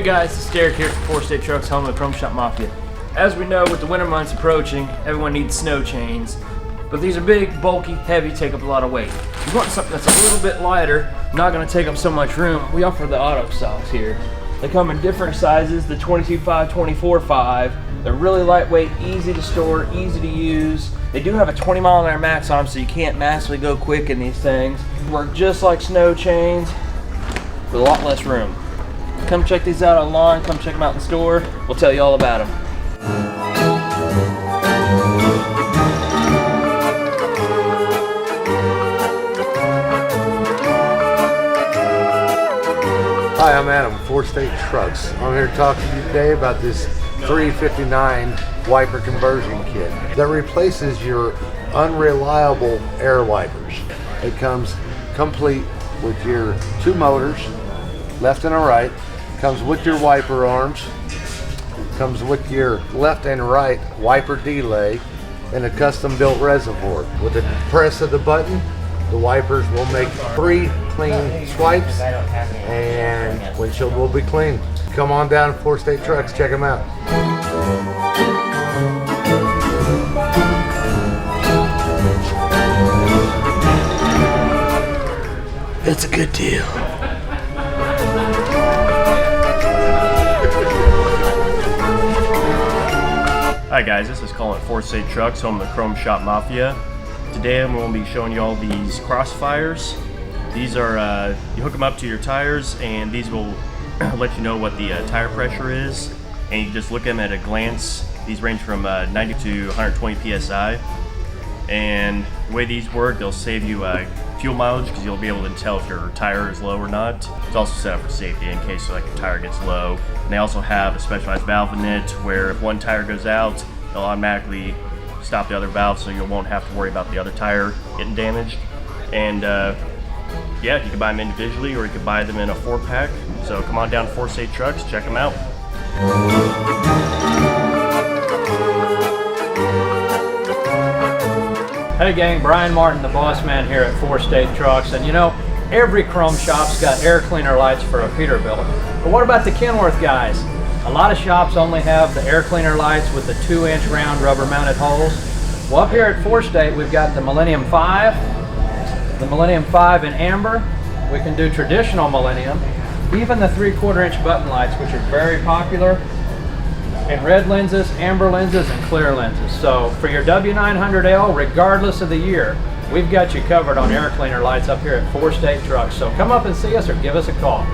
guys, it's Derrick here from 4 State Trucks, home of the Chrome Shop Mafia. As we know, with the winter months approaching, everyone needs snow chains. But these are big, bulky, heavy, take up a lot of weight. If you want something that's a little bit lighter, not going to take up so much room, we offer the AutoSocks here. They come in different sizes, the 22.5, 24.5. They're really lightweight, easy to store, easy to use. They do have a 20-mile-an-hour max on them, so you can't massively go quick in these things. Work just like snow chains, with a lot less room. Come check these out online, come check them out in the store. We'll tell you all about them. Hi, I'm Adam, 4 State Trucks. I'm here to talk to you today about this 359 wiper conversion kit that replaces your unreliable air wipers. It comes complete with your 2 motors, left and a right, comes with your wiper arms, comes with your left and right wiper delay, and a custom built reservoir. With the press of the button, the wipers will make 3 clean swipes and windshield will be clean. Come on down to 4 State Trucks, check them out. It's a good deal. Hi guys, this is Colin at 4 State Trucks, home of the Chrome Shop Mafia. Today I'm going to be showing you all these Crossfires. These are, you hook them up to your tires and these will let you know what the tire pressure is. And you just look at them at a glance. These range from 90 to 120 PSI. And the way these work, they'll save you fuel mileage because you'll be able to tell if your tire is low or not. It's also set up for safety in case like your tire gets low. And they also have a specialized valve in it where if one tire goes out, they'll automatically stop the other valve so you won't have to worry about the other tire getting damaged. And yeah, you can buy them individually or you can buy them in a 4-pack. So come on down to 4 State Trucks, check them out. Hey gang, Bryan Martin, the Bossman here at 4 State Trucks. And you know, every Chrome shop's got air cleaner lights for a Peterbilt. But what about the Kenworth guys? A lot of shops only have the air cleaner lights with the 2-inch round rubber mounted holes. Well, up here at 4 State, we've got the Millennium 5, the Millennium 5 in amber. We can do traditional Millennium, even the 3/4 inch button lights, which are very popular in red lenses, amber lenses, and clear lenses. So for your W900L, regardless of the year, we've got you covered on air cleaner lights up here at 4 State Trucks. So come up and see us or give us a call.